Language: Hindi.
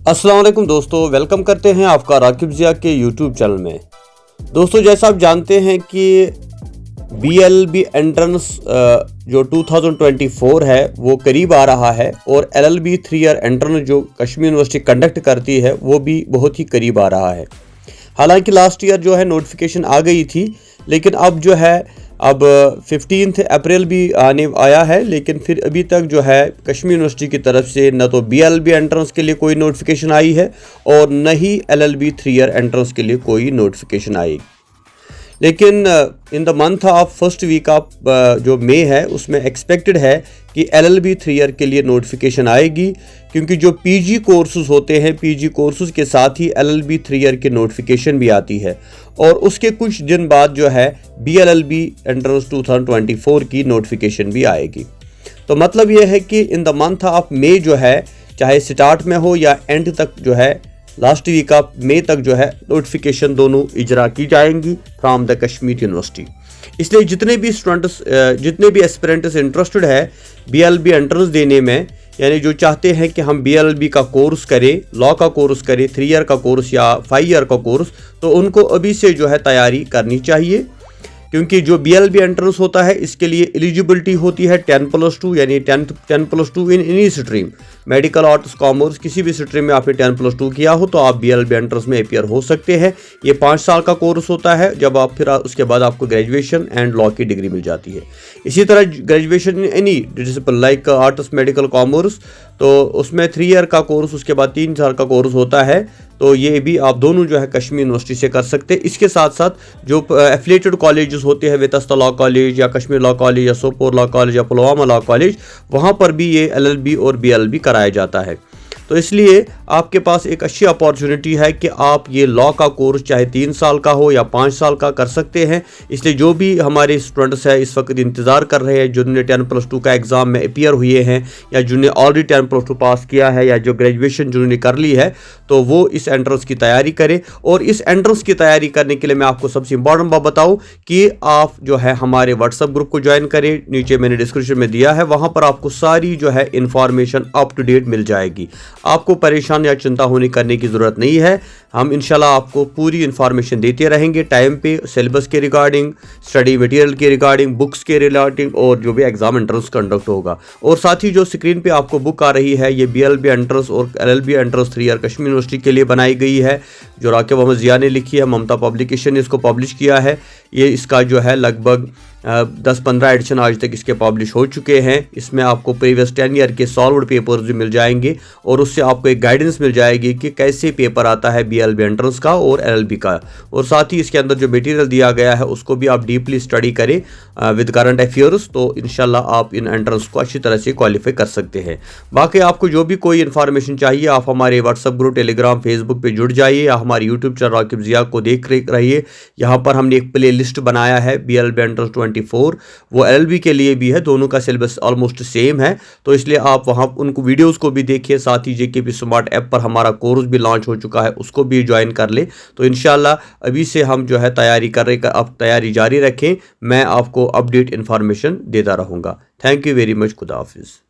अस्सलाम वालेकुम दोस्तों, वेलकम करते हैं आपका राकिब ज़िया के यूट्यूब चैनल में। दोस्तों, जैसा आप जानते हैं कि बीएलबी एंट्रेंस जो 2024 है वो करीब आ रहा है और एलएलबी 3 ईयर एंट्रेंस जो कश्मीर यूनिवर्सिटी कंडक्ट करती है वो भी बहुत ही करीब आ रहा है। हालांकि लास्ट ईयर जो है नोटिफिकेशन आ गई थी, लेकिन अब 15 अप्रैल भी आया है, लेकिन फिर अभी तक जो है कश्मीर यूनिवर्सिटी की तरफ से न तो बीएलबी एंट्रेंस के लिए कोई नोटिफिकेशन आई है और न ही एलएलबी 3 ईयर एंट्रेंस के लिए कोई नोटिफिकेशन आई। लेकिन in the month of first week of जो मई है उसमें एक्सपेक्टेड है कि एलएलबी 3 ईयर के लिए नोटिफिकेशन आएगी, क्योंकि जो पीजी कोर्सेज होते हैं पीजी कोर्सेज के साथ ही एलएलबी 3 ईयर की नोटिफिकेशन भी आती है और उसके कुछ दिन बाद जो है बीएलएलबी एंट्रेंस 2024 की नोटिफिकेशन भी आएगी। तो मतलब यह है कि in the month of May जो है, चाहे स्टार्ट में हो या एंड तक जो है, लास्ट वीक ऑफ मई तक जो है नोटिफिकेशन दोनों इजरा की जाएंगी फ्रॉम द कश्मीर यूनिवर्सिटी। इसलिए जितने भी एस्पिरेंट्स इंटरेस्टेड है बीएलबी एंट्रेंस देने में, यानी जो चाहते हैं कि हम बीएलबी का कोर्स करें, लॉ का कोर्स करें, 3 ईयर का कोर्स या 5 ईयर का कोर्स, तो उनको अभी से जो है तैयारी करनी चाहिए। क्योंकि जो बीएलबी एंट्रेंस होता है इसके लिए एलिजिबिलिटी होती है 10+2, यानी 10+2 in any stream, medical, arts, commerce, किसी भी स्ट्रीम में आपने 10+2 किया हो तो आप बीएलबी एंट्रेंस में अपियर हो सकते हैं। ये 5 साल का कोर्स होता है, जब आप फिर उसके बाद आपको ग्रेजुएशन एंड लॉ की डिग्री मिल जाती है। इसी तरह graduation in any discipline like arts, medical, commerce, तो उसमें 3 ईयर का कोर्स, उसके बाद 3 साल का कोर्स होता है। तो ये भी आप दोनों जो है कश्मीर यूनिवर्सिटी से कर सकते हैं। इसके साथ साथ जो एफिलिएटेड कॉलेजेस होते हैं, वेतस्ता लॉ कॉलेज या कश्मीर लॉ कॉलेज या सोपोर लॉ कॉलेज या पुलवामा लॉ कॉलेज, वहाँ पर भी ये एलएलबी और बीएलबी कराया जाता है। तो इसलिए आपके पास एक अच्छी अपॉर्चुनिटी है कि आप ये लॉ का कोर्स चाहे 3 साल का हो या 5 साल का कर सकते हैं। इसलिए जो भी हमारे स्टूडेंट्स हैं इस वक्त इंतज़ार कर रहे हैं, जिन्होंने 10+2 का एग्ज़ाम में अपियर हुए हैं या जिन्होंने ऑलरेडी 10+2 पास किया है या जो ग्रेजुएशन जिन्होंने कर ली है, तो वो इस एंट्रेंस की तैयारी करें। और इस एंट्रेंस की तैयारी करने के लिए मैं आपको सबसे इंपॉर्टेंट बात बताऊँ कि आप जो है हमारे व्हाट्सएप ग्रुप को ज्वाइन करें, नीचे मैंने डिस्क्रिप्शन में दिया है, वहाँ पर आपको सारी जो है इंफॉर्मेशन अप टू डेट मिल जाएगी। आपको परेशान या चिंता होने करने की ज़रूरत नहीं है। हम इंशाल्लाह आपको पूरी इन्फॉर्मेशन देते रहेंगे टाइम पे, सिलेबस के रिगार्डिंग, स्टडी मटेरियल के रिगार्डिंग, बुक्स के रिगार्डिंग और जो भी एग्जाम एंट्रेंस कंडक्ट होगा। और साथ ही जो स्क्रीन पे आपको बुक आ रही है, ये बीएलबी एंट्रेंस और LLB entrance 3 year Kashmir university के लिए बनाई गई है, जो राकिब अहमद ज़िया ने लिखी है, ममता पब्लिकेशन ने इसको पब्लिश किया है। ये इसका जो है लगभग 10-15 एडिशन आज तक इसके पब्लिश हो चुके हैं। इसमें आपको प्रीवियस 10 ईयर के सॉल्व्ड पेपर्स भी मिल जाएंगे और उससे आपको एक गाइडेंस मिल जाएगी कि कैसे पेपर आता है बीएलबी एंट्रेंस का और एलएलबी का। और साथ ही इसके अंदर जो मटेरियल दिया गया है उसको भी आप डीपली स्टडी करें विद करंट अफेयर्स, तो इंशाल्लाह आप इन एंट्रेंस को अच्छी तरह से क्वालिफाई कर सकते हैं। बाकी आपको जो भी कोई इन्फॉर्मेशन चाहिए आप हमारे व्हाट्सएप ग्रुप, टेलीग्राम, फेसबुक पे जुड़ जाइए या हमारे यूट्यूब चैनल राकिब ज़िया को देख रहिए। यहाँ पर हमने एक प्ले लिस्ट बनाया है बीएलबी एंट्रेंस 24, वो एलएलबी के लिए भी है, दोनों का सिलेबस ऑलमोस्ट सेम है। तो इसलिए आप वहाँ उनको वीडियोस को भी देखिए, साथ ही जेकेपी स्मार्ट ऐप पर हमारा कोर्स भी लॉन्च हो चुका है, उसको भी ज्वाइन कर ले। तो इंशाल्लाह अभी से हम जो है तैयारी कर रहे, आप तैयारी जारी रखें, मैं आपको अपडेट इन्फॉर्मेशन देता रहूँगा। Thank you very much. खुदा हाफिज़।